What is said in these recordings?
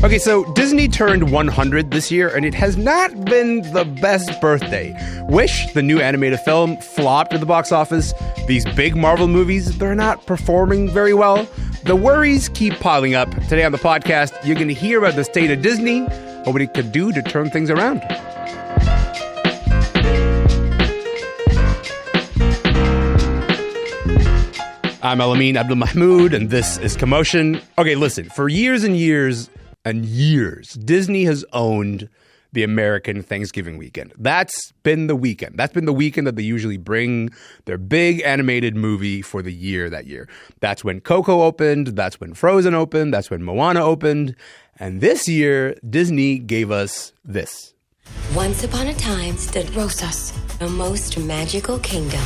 Okay, so Disney turned 100 this year, and it has not been the best birthday. Wish, the new animated film, flopped at the box office. These big Marvel movies, they're not performing very well. The worries keep piling up. Today on the podcast, you're going to hear about the state of Disney, what it could do to turn things around. I'm Elamin Abdelmahmoud, and this is Commotion. Okay, listen, for years and years and years, Disney has owned the American Thanksgiving weekend. That's been the weekend. That's been the weekend that they usually bring their big animated movie for the year that year. That's when Coco opened. That's when Frozen opened. That's when Moana opened. And this year, Disney gave us this. Once upon a time stood Rosas, a most magical kingdom,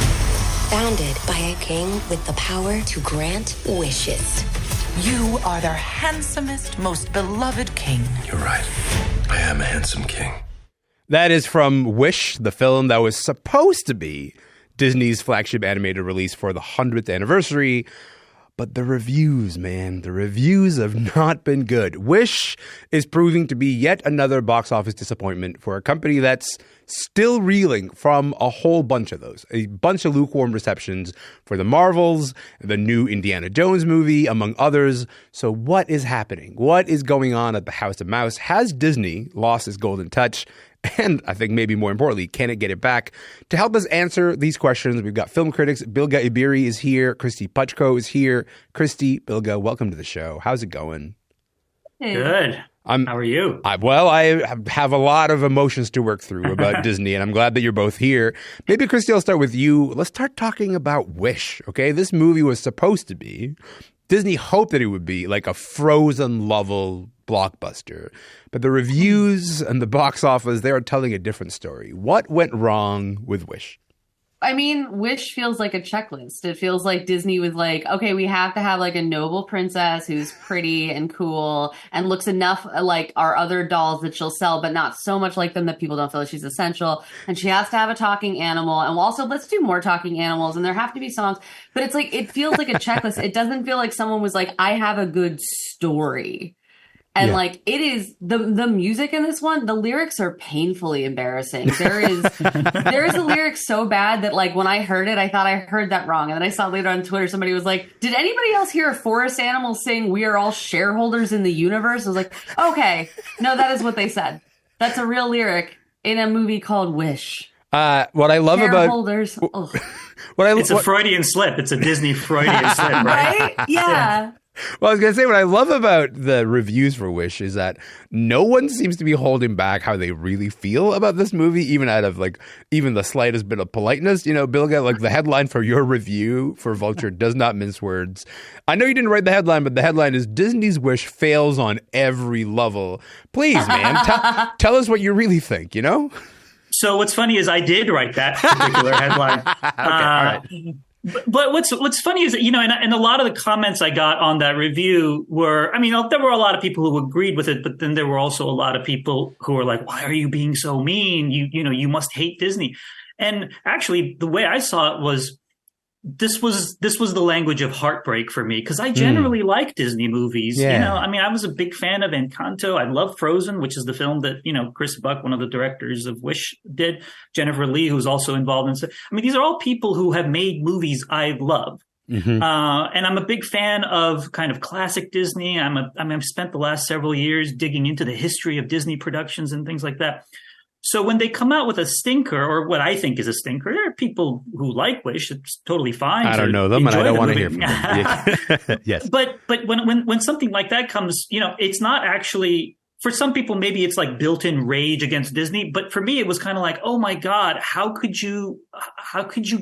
founded by a king with the power to grant wishes. You are their handsomest, most beloved king. You're right. I am a handsome king. That is from Wish, the film that was supposed to be Disney's flagship animated release for the 100th anniversary. But the reviews, man, the reviews have not been good. Wish is proving to be yet another box office disappointment for a company that's still reeling from a whole bunch of those. A bunch of lukewarm receptions for the Marvels, the new Indiana Jones movie, among others. So what is happening? What is going on at the House of Mouse? Has Disney lost its golden touch? And I think maybe more importantly, can it get it back? To help us answer these questions, we've got film critics. Bilge Ebiri is here. Kristy Puchko is here. Kristy, Bilge, welcome to the show. How's it going? Hey. Good. How are you? I have a lot of emotions to work through about Disney, and I'm glad that you're both here. Maybe, Kristy, I'll start with you. Let's start talking about Wish, okay? This movie was supposed to be, Disney hoped that it would be like a Frozen level blockbuster. But the reviews and the box office, they are telling a different story. What went wrong with Wish? I mean, Wish feels like a checklist. It feels like Disney was like, okay, we have to have like a noble princess who's pretty and cool and looks enough like our other dolls that she'll sell, but not so much like them that people don't feel like she's essential. And she has to have a talking animal. And also, let's do more talking animals. And there have to be songs. But it's like, it feels like a checklist. It doesn't feel like someone was like, I have a good story. And like it is the music in this one, the lyrics are painfully embarrassing. There is a lyric so bad that like when I heard it, I thought I heard that wrong. And then I saw later on Twitter, somebody was like, did anybody else hear a forest animal sing, "We are all shareholders in the universe"? I was like, okay, no, that is what they said. That's a real lyric in a movie called Wish. What I love shareholders. about it's a Freudian slip. It's a Disney Freudian slip, right? Right? Yeah. Well, I was going to say, what I love about the reviews for Wish is that no one seems to be holding back how they really feel about this movie, even out of like even the slightest bit of politeness. You know, Bilge, like the headline for your review for Vulture does not mince words. I know you didn't write the headline, but the headline is Disney's Wish fails on every level. Please, man, tell us what you really think, you know? So what's funny is I did write that particular headline. Okay, all right. But what's funny is that, you know, and a lot of the comments I got on that review were, I mean, there were a lot of people who agreed with it, but then there were also a lot of people who were like, why are you being so mean? You know, you must hate Disney. And actually, the way I saw it was, this was the language of heartbreak for me, because I generally like Disney movies. Yeah. You know, I mean, I was a big fan of Encanto. I love Frozen, which is the film that, you know, Chris Buck, one of the directors of Wish, did. Jennifer Lee, who's also involved in. I mean, these are all people who have made movies I love. Mm-hmm. And I'm a big fan of kind of classic Disney. I've spent the last several years digging into the history of Disney productions and things like that. So when they come out with a stinker, or what I think is a stinker, there are people who like Wish. It's totally fine. I don't know them, and I don't want to hear from them. Yes. But when something like that comes, you know, it's not actually, for some people, maybe it's like built-in rage against Disney. But for me, it was kind of like, oh my God, how could you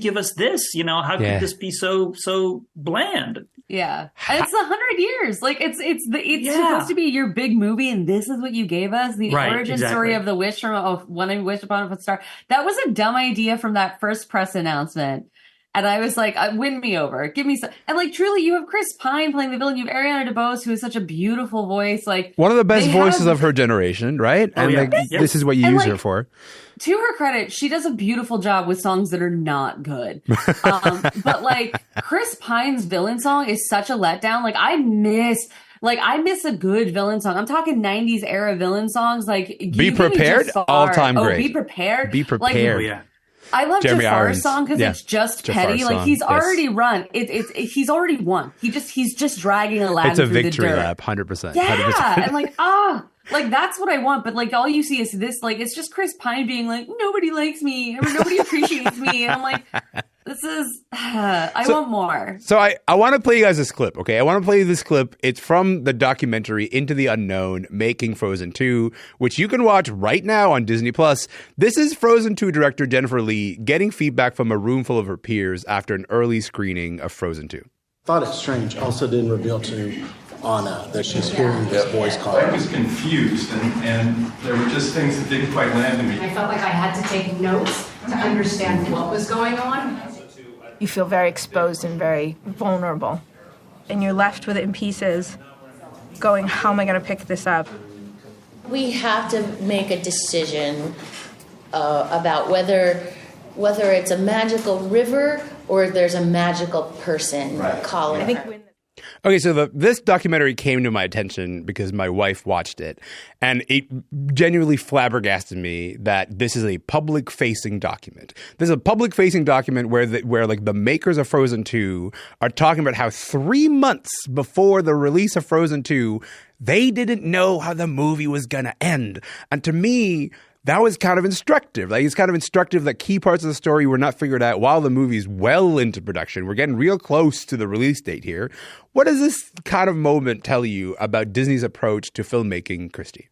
give us this? You know, how could this be so bland? Yeah. And it's 100 years. Like it's supposed to be your big movie, and this is what you gave us. The origin story of the wish from When I Wish Upon a Star. That was a dumb idea from that first press announcement. And I was like, win me over. Give me some. And like, truly, you have Chris Pine playing the villain. You have Ariana DeBose, who has such a beautiful voice. Like one of the best voices of her generation, right? Oh, and this is what you use her for. To her credit, she does a beautiful job with songs that are not good. But like Chris Pine's villain song is such a letdown. Like I miss Like, I miss a good villain song. I'm talking 90s era villain songs. Like, Be Prepared, all-time great. Be Prepared. Be Prepared. Oh, yeah. I love Jeremy Jafar's Irons. song because Yeah. it's just Jafar's petty. Like, song, he's yes. already run. He's already won. He's just dragging Aladdin It's a through victory the dirt. lap, 100%. Yeah, 100%. and like, like that's what I want. But like, all you see is this. Like, it's just Chris Pine being like, nobody likes me, or nobody appreciates me, and I'm like, this is. I want more. So I want to play you guys this clip, okay? I want to play you this clip. It's from the documentary Into the Unknown, Making Frozen 2, which you can watch right now on Disney+. This is Frozen 2 director Jennifer Lee getting feedback from a room full of her peers after an early screening of Frozen 2. Thought it's strange. Also didn't reveal to Anna that she's hearing this voice call. I was confused, and there were just things that didn't quite land in me. I felt like I had to take notes to understand what was going on. You feel very exposed and very vulnerable. And you're left with it in pieces, going, how am I going to pick this up? We have to make a decision about whether it's a magical river or there's a magical person calling her. Okay, so this documentary came to my attention because my wife watched it, and it genuinely flabbergasted me that this is a public-facing document. This is a public-facing document where like the makers of Frozen 2 are talking about how 3 months before the release of Frozen 2, they didn't know how the movie was going to end. And to me, that was kind of instructive. Like, it's kind of instructive that key parts of the story were not figured out while the movie's well into production. We're getting real close to the release date here. What does this kind of moment tell you about Disney's approach to filmmaking, Kristy?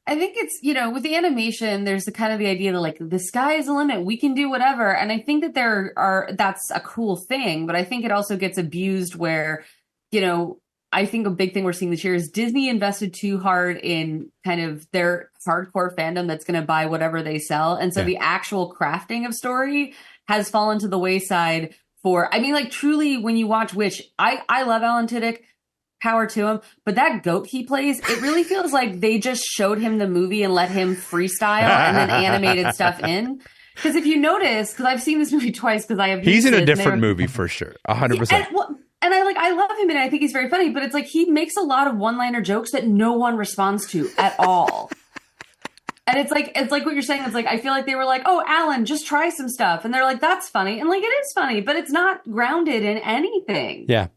I think it's, with the animation, there's the kind of the idea that like the sky is the limit. We can do whatever. And I think that that's a cool thing, but I think it also gets abused where, I think a big thing we're seeing this year is Disney invested too hard in kind of their hardcore fandom that's going to buy whatever they sell. And so the actual crafting of story has fallen to the wayside truly when you watch Wish, I love Alan Tudyk, power to him, but that goat he plays, it really feels like they just showed him the movie and let him freestyle and then animated stuff in. Because if you notice, because I've seen this movie twice because I have He's in a different movie for sure, 100%. And I love him and I think he's very funny, but it's like he makes a lot of one-liner jokes that no one responds to at all. And it's like what you're saying. It's like, I feel like they were like, oh, Alan, just try some stuff. And they're like, that's funny. And like, it is funny, but it's not grounded in anything. Yeah.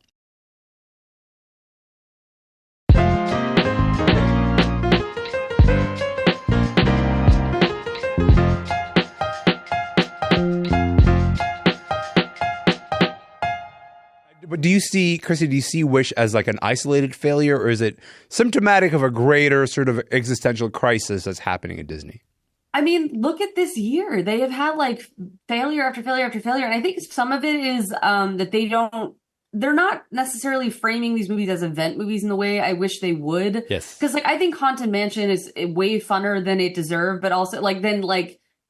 But Kristy, do you see Wish as like an isolated failure, or is it symptomatic of a greater sort of existential crisis that's happening at Disney? I mean, look at this year. They have had like failure after failure after failure. And I think some of it is that they're not necessarily framing these movies as event movies in the way I wish they would. Yes. Because like I think Haunted Mansion is way funner than it deserved, but also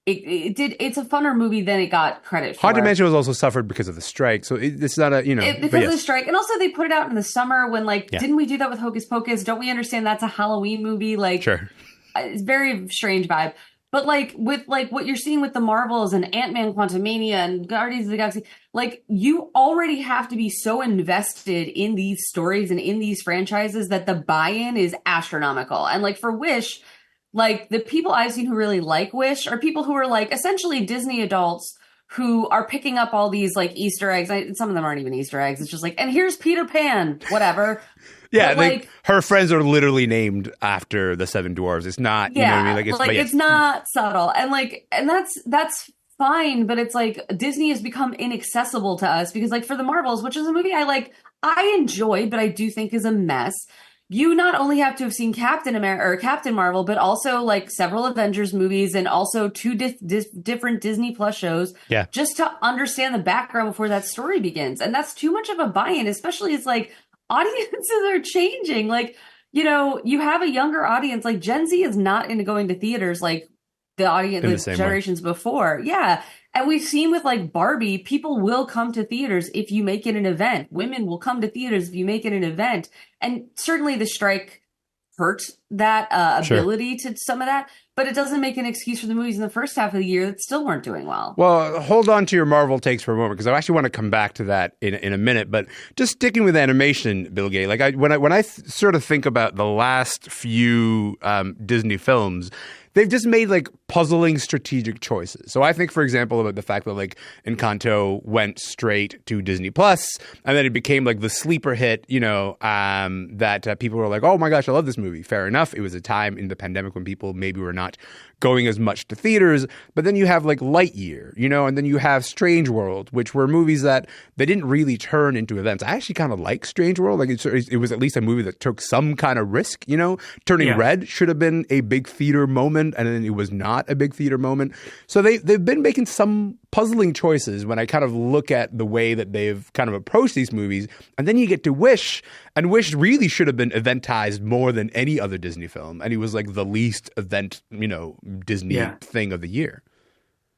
it's a funner movie than it got credit for. Haunted Mansion was also suffered because of the strike, so it's not a because of the strike, and also they put it out in the summer when didn't we do that with Hocus Pocus? Don't we understand that's a Halloween movie? Like, sure, it's very strange vibe. But like with like what you're seeing with the Marvels and Ant-Man, Quantumania, and Guardians of the Galaxy, like you already have to be so invested in these stories and in these franchises that the buy-in is astronomical. And like for Wish. Like, the people I've seen who really like Wish are people who are, like, essentially Disney adults who are picking up all these, like, Easter eggs. Some of them aren't even Easter eggs. It's just like, and here's Peter Pan, whatever. Yeah, but, her friends are literally named after the Seven Dwarves. It's not, you know what I mean? It's not subtle. And that's fine, but it's like Disney has become inaccessible to us because, like, for the Marvels, which is a movie I enjoyed, but I do think is a mess. You not only have to have seen Captain America or Captain Marvel, but also like several Avengers movies and also two different Disney Plus shows just to understand the background before that story begins. And that's too much of a buy-in, especially as like audiences are changing. Like, you have a younger audience, like Gen Z is not into going to theaters like the audience, the generations before. Yeah. And we've seen with like Barbie, people will come to theaters if you make it an event. Women will come to theaters if you make it an event. And certainly the strike hurt that ability to some of that. but it doesn't make an excuse for the movies in the first half of the year that still weren't doing well. Well, hold on to your Marvel takes for a moment, because I actually want to come back to that in a minute. But just sticking with animation, Bilge, like when I sort of think about the last few Disney films, they've just made like puzzling strategic choices. So I think, for example, about the fact that like Encanto went straight to Disney Plus, and then it became like the sleeper hit, that people were like, oh my gosh, I love this movie. Fair enough. It was a time in the pandemic when people maybe were not going as much to theaters. But then you have like Lightyear, and then you have Strange World, which were movies that they didn't really turn into events. I actually kind of like Strange World. Like it was at least a movie that took some kind of risk, Turning Red should have been a big theater moment, and then it was not a big theater moment. So they've been making some puzzling choices when I kind of look at the way that they've kind of approached these movies. And then you get to Wish, and Wish really should have been eventized more than any other Disney film. And it was like the least event, Disney thing of the year.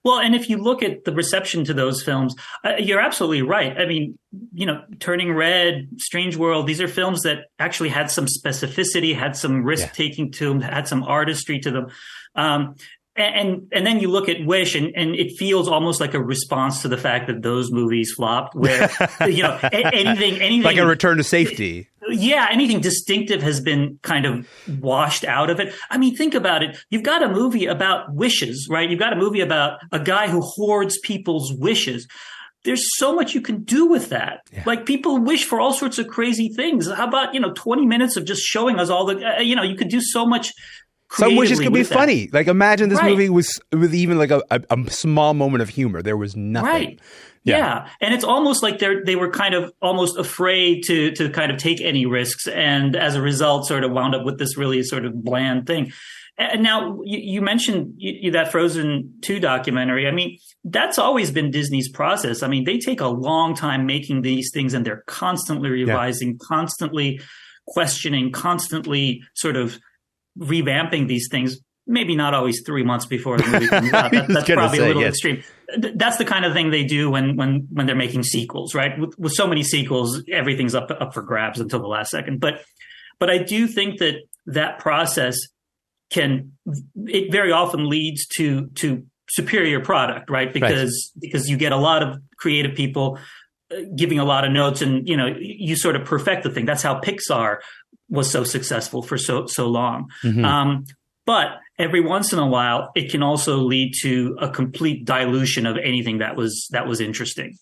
Well, and if you look at the reception to those films, you're absolutely right. I mean, Turning Red, Strange World, these are films that actually had some specificity, had some risk-taking to them, had some artistry to them. And then you look at Wish, and it feels almost like a response to the fact that those movies flopped, where anything like a return to safety. Yeah, anything distinctive has been kind of washed out of it. I mean, think about it. You've got a movie about wishes, right? You've got a movie about a guy who hoards people's wishes. There's so much you can do with that. Yeah. Like, people wish for all sorts of crazy things. How about, 20 minutes of just showing us all the, you could do so much. Some wishes could be funny. Like, imagine this movie was with even like a small moment of humor. There was nothing. Right. Yeah. And it's almost like they were kind of almost afraid to kind of take any risks. And as a result, sort of wound up with this really sort of bland thing. And now you mentioned that Frozen 2 documentary. I mean, that's always been Disney's process. I mean, they take a long time making these things, and they're constantly revising, constantly questioning, constantly sort of revamping these things. Maybe not always 3 months before the movie comes out. That's probably a little extreme. That's the kind of thing they do when they're making sequels, right? With so many sequels, everything's up for grabs until the last second. But I do think that process it very often leads to superior product, right? Because you get a lot of creative people giving a lot of notes, and you sort of perfect the thing. That's how Pixar was so successful for so long. Mm-hmm. But every once in a while, it can also lead to a complete dilution of anything that was interesting.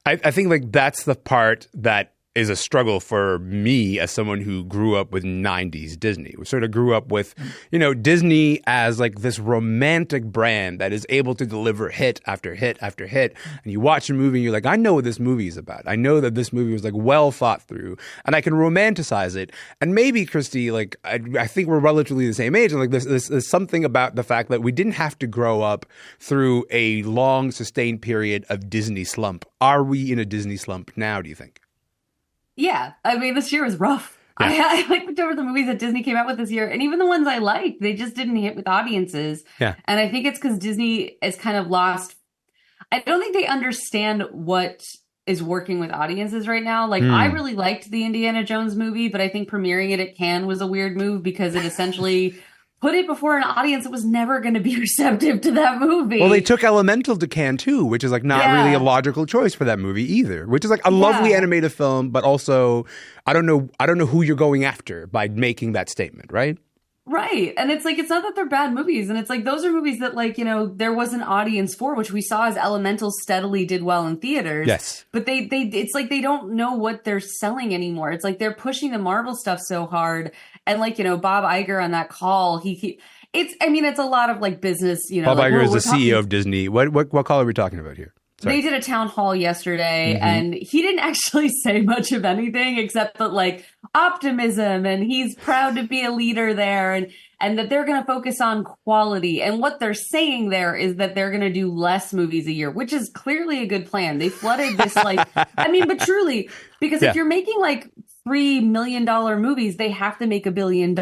I think like that's the part that is a struggle for me as someone who grew up with 90s Disney. We sort of grew up with, Disney as like this romantic brand that is able to deliver hit after hit after hit. And you watch a movie and you're like, I know what this movie is about. I know that this movie was like well thought through, and I can romanticize it. And maybe, Kristy, like I think we're relatively the same age. And like there's something about the fact that we didn't have to grow up through a long sustained period of Disney slump. Are we in a Disney slump now, do you think? Yeah, I mean, this year was rough. Yeah. I looked over the movies that Disney came out with this year, and even the ones I liked, they just didn't hit with audiences. Yeah. And I think it's because Disney has kind of lost. I don't think they understand what is working with audiences right now. Like, I really liked the Indiana Jones movie, but I think premiering it at Cannes was a weird move because it essentially put it before an audience that was never going to be receptive to that movie. Well, they took Elemental to Cannes too, which is like not really a logical choice for that movie either, which is like a lovely animated film, but also I don't know who you're going after by making that statement, right? Right. And it's like, it's not that they're bad movies. And it's like, those are movies that like, there was an audience for, which we saw as Elemental steadily did well in theaters. Yes. But they it's like, they don't know what they're selling anymore. It's like, they're pushing the Marvel stuff so hard. And like, Bob Iger on that call, it's a lot of like business, Bob Iger is the CEO of Disney. What call are we talking about here? Sorry. They did a town hall yesterday, and he didn't actually say much of anything except that like optimism, and he's proud to be a leader there, and that they're going to focus on quality. And what they're saying there is that they're going to do less movies a year, which is clearly a good plan. They flooded this like, I mean, but truly, because if you're making like $3 million movies, they have to make $1 billion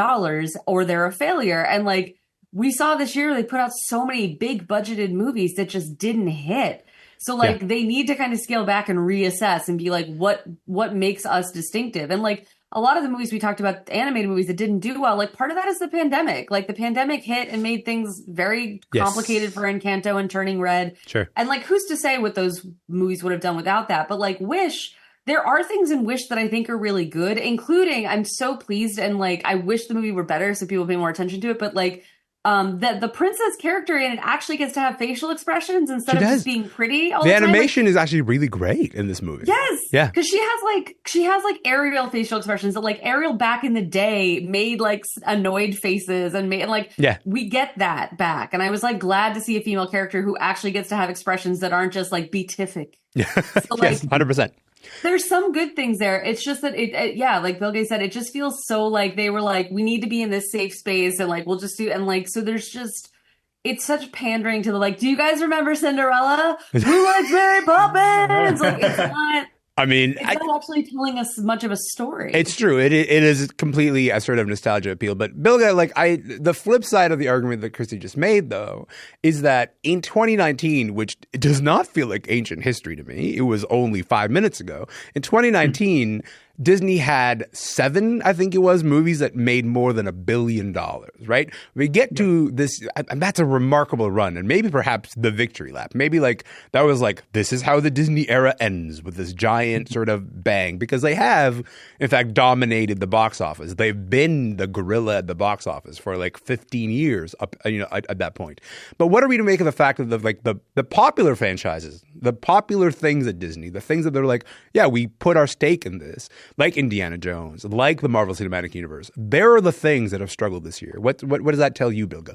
or they're a failure. And like we saw this year, they put out so many big budgeted movies that just didn't hit. So like they need to kind of scale back and reassess and be like, what makes us distinctive? And like a lot of the movies we talked about, animated movies that didn't do well, like part of that is the pandemic. Like the pandemic hit and made things very complicated for Encanto and Turning Red. Sure. And like, who's to say what those movies would have done without that? But like Wish, there are things in Wish that I think are really good, including I'm so pleased and like I wish the movie were better so people pay more attention to it. But like that the princess character in it actually gets to have facial expressions instead of just being pretty all the time. Animation is actually really great in this movie. Yes. Yeah. Because she has like Ariel facial expressions that like Ariel back in the day made like annoyed faces and we get that back. And I was like glad to see a female character who actually gets to have expressions that aren't just like beatific. So, like, yes, 100%. There's some good things there. It's just that like Bilge said, it just feels so like they were like, we need to be in this safe space and like we'll just do, and like so there's just, it's such pandering to the like, do you guys remember Cinderella? Who likes Mary Poppins? Like it's not. I mean, it's not actually telling us much of a story. It's true. It is completely a sort of nostalgia appeal. But Bilge, like the flip side of the argument that Kristy just made, though, is that in 2019, which does not feel like ancient history to me, it was only 5 minutes ago. In 2019, Disney had 7, I think it was, movies that made more than $1 billion, right? We get to this, and that's a remarkable run, and maybe perhaps the victory lap. Maybe like that was like, this is how the Disney era ends, with this giant sort of bang, because they have, in fact, dominated the box office. They've been the gorilla at the box office for like 15 years up, at that point. But what are we to make of the fact that the popular franchises, the popular things at Disney, the things that they're like, yeah, we put our stake in this, like Indiana Jones, like the Marvel Cinematic Universe, there are the things that have struggled this year. What does that tell you, Bilge?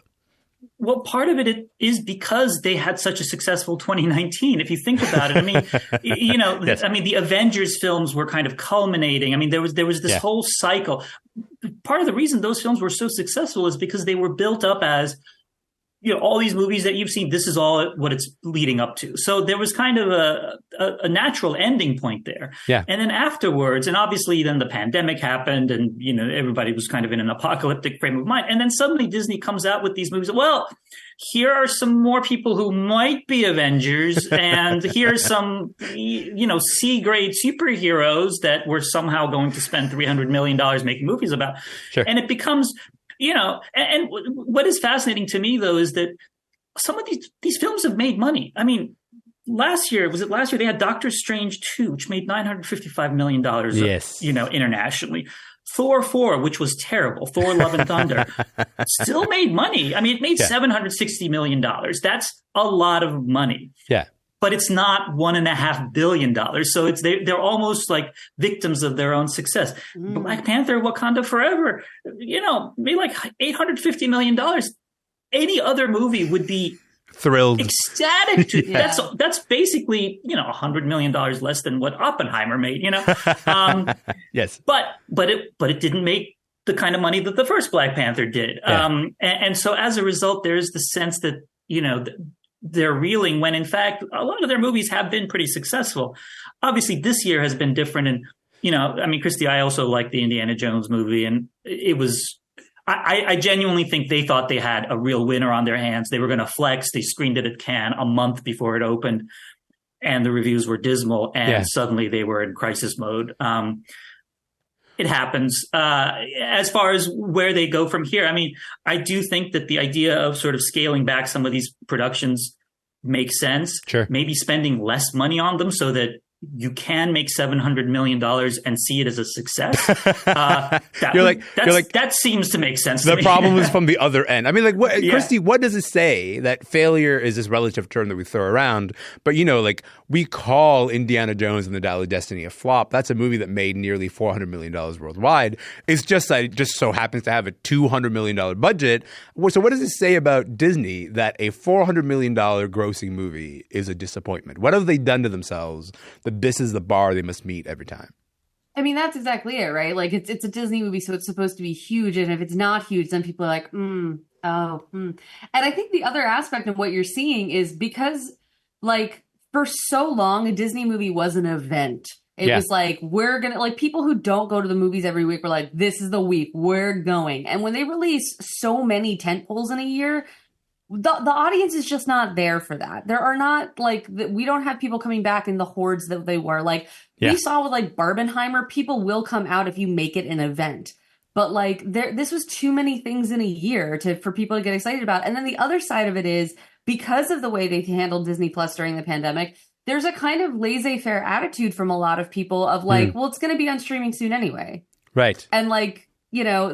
Well, part of it is because they had such a successful 2019. If you think about it, I mean, yes. I mean, the Avengers films were kind of culminating. I mean, there was this whole cycle. Part of the reason those films were so successful is because they were built up as, all these movies that you've seen, this is all what it's leading up to. So there was kind of a natural ending point there. Yeah. And then afterwards, and obviously then the pandemic happened and, everybody was kind of in an apocalyptic frame of mind. And then suddenly Disney comes out with these movies. Well, here are some more people who might be Avengers, and here's some, C-grade superheroes that we're somehow going to spend $300 million making movies about. Sure. And it becomes... and what is fascinating to me, though, is that some of these films have made money. I mean, last year they had Doctor Strange 2, which made $955 million, yes. Internationally. Thor 4, which was terrible, Thor Love and Thunder, still made money. I mean, it made $760 million. That's a lot of money. Yeah. But it's not $1.5 billion. So they're almost like victims of their own success. Black Panther, Wakanda Forever, made like $850 million. Any other movie would be thrilled, ecstatic to. That's basically $100 million less than what Oppenheimer made. Yes, but it didn't make the kind of money that the first Black Panther did. Yeah. And so as a result, there's the sense that they're reeling when in fact a lot of their movies have been pretty successful. Obviously this year has been different. And, Kristy, I also like the Indiana Jones movie, and it was, I genuinely think they thought they had a real winner on their hands. They were going to flex. They screened it at Cannes a month before it opened and the reviews were dismal. And suddenly they were in crisis mode. It happens. As far as where they go from here, I mean, I do think that the idea of sort of scaling back some of these productions makes sense. Sure. Maybe spending less money on them so that you can make $700 million and see it as a success. That seems to make sense to me. The problem is from the other end. I mean, Kristy, what does it say that failure is this relative term that we throw around? But, we call Indiana Jones and the Dial of Destiny a flop. That's a movie that made nearly $400 million worldwide. It's just that it just so happens to have a $200 million budget. So what does it say about Disney that a $400 million grossing movie is a disappointment? What have they done to themselves that this is the bar they must meet every time? I mean, that's exactly it, right? Like, it's a Disney movie, so it's supposed to be huge. And if it's not huge, then people are like, And I think the other aspect of what you're seeing is because, for so long, a Disney movie was an event. It was like, we're going to, people who don't go to the movies every week were like, this is the week, we're going. And when they release so many tentpoles in a year, the audience is just not there for that. There are not we don't have people coming back in the hordes that they were. We saw with Barbenheimer, people will come out if you make it an event. But this was too many things in a year for people to get excited about. And then the other side of it is, because of the way they handled Disney Plus during the pandemic, there's a kind of laissez-faire attitude from a lot of people of well, it's going to be on streaming soon anyway. Right. And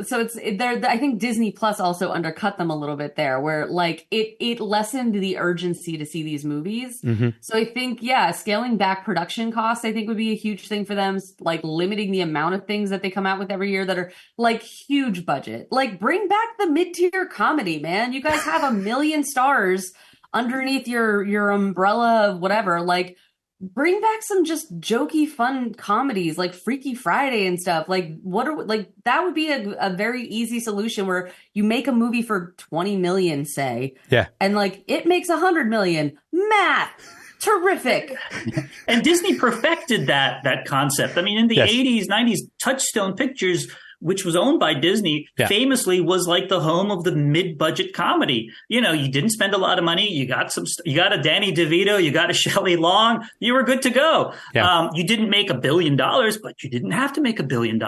so I think Disney Plus also undercut them a little bit there, where it lessened the urgency to see these movies. Mm-hmm. So I think, scaling back production costs, I think would be a huge thing for them. Limiting the amount of things that they come out with every year that are huge budget. Bring back the mid-tier comedy, man. You guys have 1 million stars underneath your umbrella of whatever. Bring back some just jokey, fun comedies like Freaky Friday and stuff. That would be a very easy solution where you make a movie for 20 million, say. Yeah. And it makes 100 million. Math. Terrific. And Disney perfected that concept. I mean, in the 80s, 90s, Touchstone Pictures, which was owned by Disney, famously was the home of the mid-budget comedy. You didn't spend a lot of money. You got a Danny DeVito, you got a Shelley Long, you were good to go. Yeah. You didn't make $1 billion, but you didn't have to make $1 billion.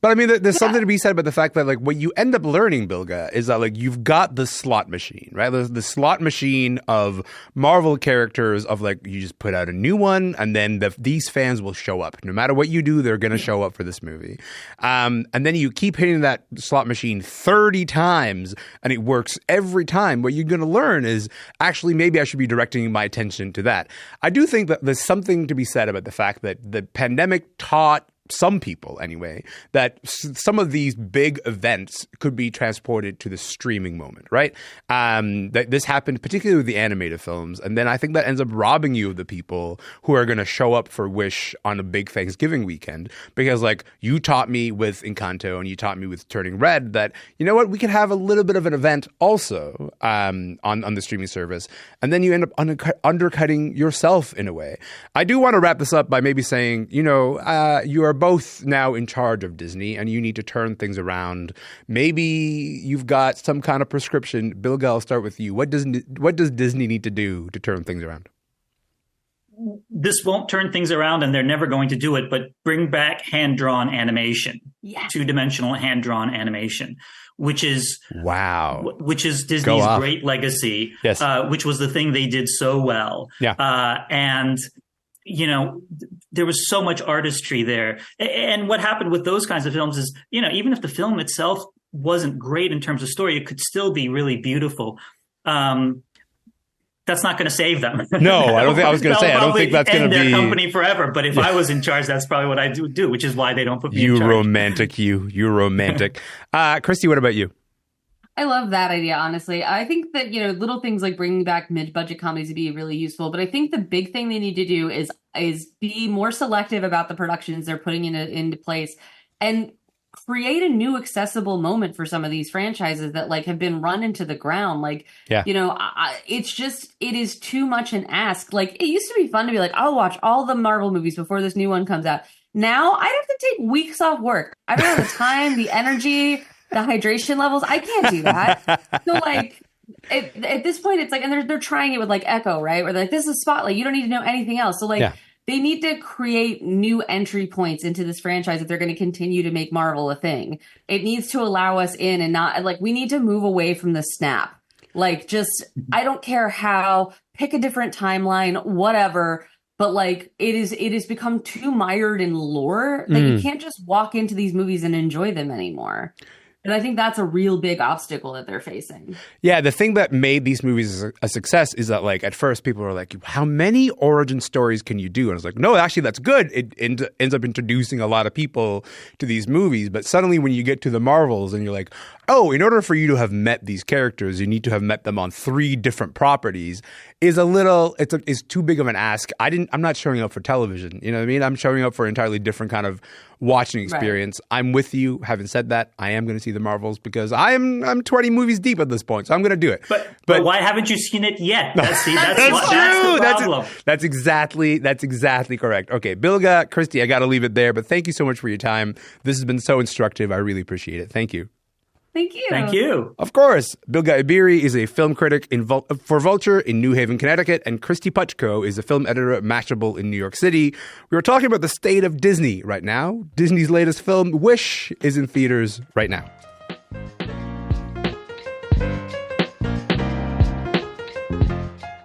But I mean, there's something to be said about the fact that what you end up learning, Bilge, is that you've got the slot machine, right? There's the slot machine of Marvel characters of you just put out a new one, and then these fans will show up. No matter what you do, they're going to show up for this movie. And then you keep hitting that slot machine 30 times, and it works every time. What you're going to learn is actually maybe I should be directing my attention to that. I do think that there's something to be said about the fact that the pandemic taught some people anyway, that some of these big events could be transported to the streaming moment, right? That this happened particularly with the animated films. And then I think that ends up robbing you of the people who are going to show up for Wish on a big Thanksgiving weekend. Because you taught me with Encanto and you taught me with Turning Red that, you know what, we could have a little bit of an event also on the streaming service. And then you end up undercutting yourself in a way. I do want to wrap this up by maybe saying, you are both now in charge of Disney and you need to turn things around. Maybe you've got some kind of prescription. Bilge, I'll start with you. What does Disney need to do to turn things around? This won't turn things around, and they're never going to do it, but bring back hand-drawn animation. Yes. Two-dimensional hand-drawn animation, which is Disney's great legacy, yes. Which was the thing they did so well. Yeah. And there was so much artistry there. And what happened with those kinds of films is, even if the film itself wasn't great in terms of story, it could still be really beautiful. That's not going to save them. No, I don't think I was going to say. I don't think that's going to be their company forever. But if I was in charge, that's probably what I would do, which is why they don't put me in charge. You're romantic. Kristy, what about you? I love that idea, honestly. I think that, little things like bringing back mid-budget comedies would be really useful. But I think the big thing they need to do is be more selective about the productions they're putting into place and create a new accessible moment for some of these franchises that have been run into the ground. It is too much an ask. It used to be fun to be I'll watch all the Marvel movies before this new one comes out. Now I have to take weeks off work. I don't have the time, the energy, the hydration levels. I can't do that. So at this point, it's and they're trying it with Echo, right? Where this is Spotlight. You don't need to know anything else. So they need to create new entry points into this franchise if they're going to continue to make Marvel a thing. It needs to allow us in and not we need to move away from the snap. I don't care how, pick a different timeline, whatever. But it is become too mired in lore that you can't just walk into these movies and enjoy them anymore. And I think that's a real big obstacle that they're facing. Yeah, the thing that made these movies a success is that, at first people were how many origin stories can you do? And I was no, actually, that's good. It ends up introducing a lot of people to these movies. But suddenly when you get to the Marvels and you're oh, in order for you to have met these characters, you need to have met them on 3 different properties is it's too big of an ask. I'm not showing up for television. You know what I mean? I'm showing up for an entirely different kind of watching experience. Right. I'm with you. Having said that, I am going to see the Marvels because I'm 20 movies deep at this point, so I'm going to do it. But why haven't you seen it yet? That's true. That's the problem. That's exactly correct. Okay, Bilge, Kristy, I got to leave it there, but thank you so much for your time. This has been so instructive. I really appreciate it. Thank you. Thank you. Thank you. Of course, Bilge Ebiri is a film critic for Vulture in New Haven, Connecticut, and Kristy Puchko is a film editor at Mashable in New York City. We were talking about the state of Disney right now. Disney's latest film, Wish, is in theaters right now.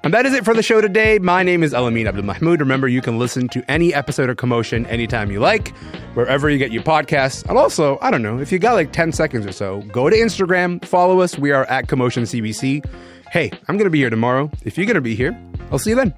And that is it for the show today. My name is Elamin Abdelmahmoud. Remember, you can listen to any episode of Commotion anytime you like, wherever you get your podcasts. And also, I don't know, if you got like 10 seconds or so, go to Instagram, follow us. We are at Commotion CBC. Hey, I'm going to be here tomorrow. If you're going to be here, I'll see you then.